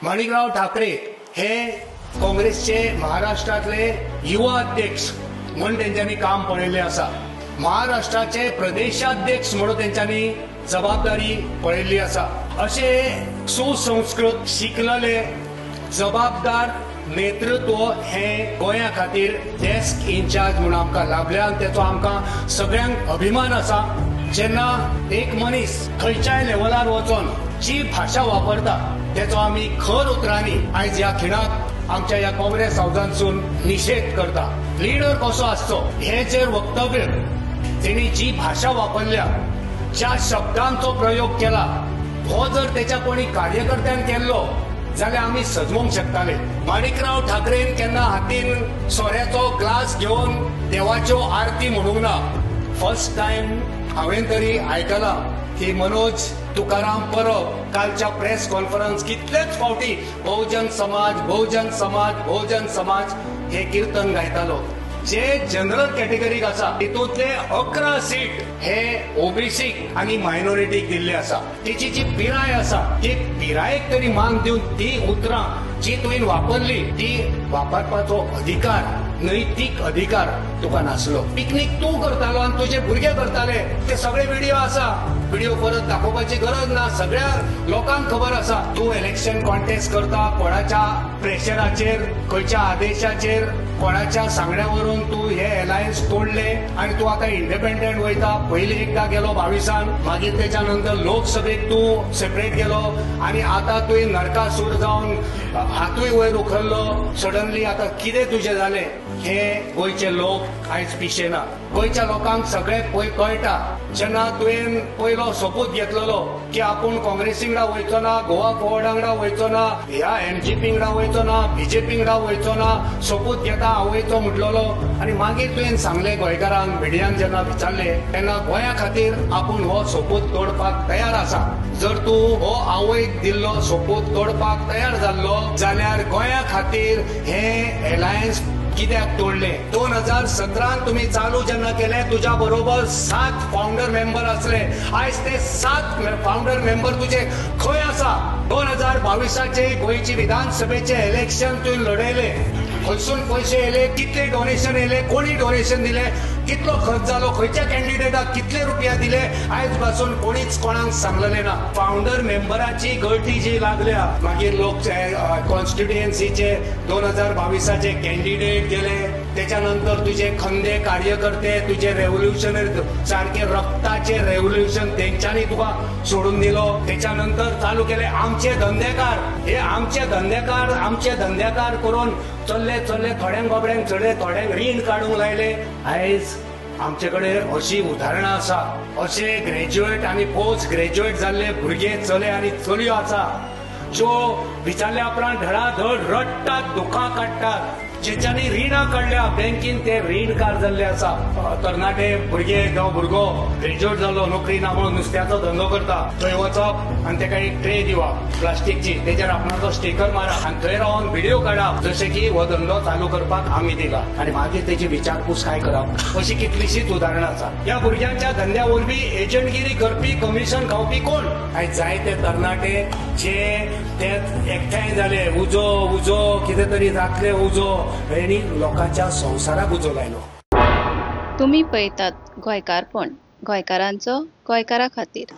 माणिकराव ठाकरे हे काँग्रेसचे महाराष्ट्रातले युवा अध्यक्ष म्हणून त्यांच्यानी काम पळयले आसा। महाराष्ट्राचे प्रदेशाध्यक्ष म्हणून त्यांच्यानी जबाबदारी पळयली आसा। असे सुसंस्कृत शिकलेले जबाबदार नेतृत्व हे गोंया खातीर डेस्क इन्चार्ज म्हणून आमकां लाभल्या आनी तेचो आमकां सगळ्यांक अभिमान आसा। जेन्ना एक मनीस खंयच्याय लेवलार वचोन जी भाषा वापरता तेचो आमी खर उतरांनी आयज ह्या खिणाक आमच्या ह्या काँग्रेस हाऊसांतसून निषेध करता। लिडर कसो आसचो हे जर वक्तव्य तेणी जी भाषा वापरल्या, ज्या शब्दांचो प्रयोग केला, हो जर त्याच्या कोणी कार्यकर्त्यान केल्लो जाल्यार आमी सजमोवंक शकताले। माणिकराव ठाकरेन केन्ना हातीन सोऱ्याचो ग्लास घेवन देवाच्यो आरती म्हणूंक ना। फर्स्ट टाइम हांवें तरी आयकला की मनोज तुकाराम परब कालच्या प्रेस कॉन्फरन्स कितलेच फावटी बहुजन समाज बहुजन समाज बहुजन समाज हे कीर्तन गायतालो। जे जनरल कॅटेगरीक आसा तितूंतले 11 सीट हे ओबीसी आणि मायनॉरिटीक दिल्ले आसा। तिची जी पिराय आसा ती पिरायेक तरी मान दिवन ती उतरां जी तुवें वापरली ती वापरपाचो अधिकार नैतीक अधिकार तुका नासलो। पिकनीक तू करतालो आणि तुझे भुरगे करताले ते सगळे व्हिडिओ आसा। व्हिडिओ परत दाखोवपाची गरज ना, सगळ्या लोकांक खबर आसा। तू इलेक्शन कॉन्टेस्ट करता कोणाच्या प्रेशराचेर, खंयच्या आदेशाचेर, कोणाच्या सांगण्यावरून तू हे अलायन्स तोडले आणि तू आता इंडिपेंडंट वयता। पयली एकदा गेलो 22 मागीर त्याच्या नंतर लोकसभेक तू सेपरेट गेलो आणि आता तुवें नरकासूर जावन हातूय वयर उखल्लो। सडनली आता कितें तुझे जाले हे गोंयचे लोक आयज पिशेना। गोंयच्या लोकांक सगळे कळटा। जेन्ना तुवें पयलो सोपूत घेतलेलो की आपूण काँग्रेसी वांगडा वयचो ना, गोवा फॉरवर्डा वांगडा वयचो ना, ह्या एमजीपी वांगडा वयचो ना, बीजेपी वांगडा वयचो ना, सोपूत घेता हांव वयचो म्हटलेलो आणि मागीर तुवें सांगले गोंयकारांक मिडियान जेन्ना विचारले तेन्ना गोंया खातीर आपूण हो सोपूत तोडपाक तयार आसा। जर तू हो आवयक दिल्लो सोपूत तोडपाक तयार जाल्लो जाल्यार गोंया खातीर हे अलायन्स कित्याक तोडले? 2017 तुम्ही चालू जेन्ना केले तुझ्या बरोबर 7 फाउंडर मेंबर असले। आज ते 7 फाउंडर मेंबर तुझे खंय आसा? 2022चे गोंयची विधानसभेचे इलेक्शन तुवें लढयले, खंयसून पैसे येले, कितले डोनेशन येले, कोणी डोनेशन दिले, कितलो खर्च जालो, खंयच्या कॅन्डिडेटाक कितले रुपया दिले, आयज पासून कोणीच कोणाक सांगलेले ना। फाउंडर मेंबराची गळती जी लागल्या मागीर लोक कॉन्स्टिट्युएन्सीचे 2022चे कॅन्डिडेट गेले, त्याच्यानंतर तुझे खंदे कार्यकर्ते तुझे रेव्होल्युशनरी सारखे रक्ताचे रेव्होल्युशन तेंच्यांनी तुका सोडून दिलो। त्याच्यानंतर चालू केले आमचे धंदेकार, हे आमचे धंदेकार करून चल्ले थोड्यांक बाबड्यांक चडले, थोड्यांक रीण काढूंक लायले। आयज आमचेकडे अशी उदाहरणां आसा, असे ग्रॅज्युएट आणि पोस्ट ग्रॅज्युएट जाल्ले भुरगे चले आणि चलयो आसा ज्यो विचारल्या उपरांत धडाधड रडटात, दुखां काडटात, जेच्यांनी रिणां काडल्या बँकेन ते रीणकार जाल्ले आसा। तरणाटे भुरगे जावं भुरगो ग्रॅज्युएट जालो, नोकरी ना म्हणून नुस्त्याचो धंदो करता, थंय वचप आणि ताका एक ट्रे दिवप प्लास्टिकची, तेजेर आपणाचो स्टिकर मारप आणि थंय रावन व्हिडिओ काडप जशें की हो धंदो चालू करपाक आमी दिला आणि मागीर तेची विचारपूस काय करप। अशी कितलीशीच उदाहरणां आसा। ह्या भुरग्यांच्या धंद्या वरवीं एजंटगिरी करपी, कमिशन खावपी कोण? आयज जायते तरणाटे जे ते एकठांय जाले, उजो कितें तरी जातले उजो, हेणी लोकांच्या संवसाराक उजो लायलो। तुम्ही पळयतात गोंयकारपण, गोंयकारांचो गोंयकारा खातीर।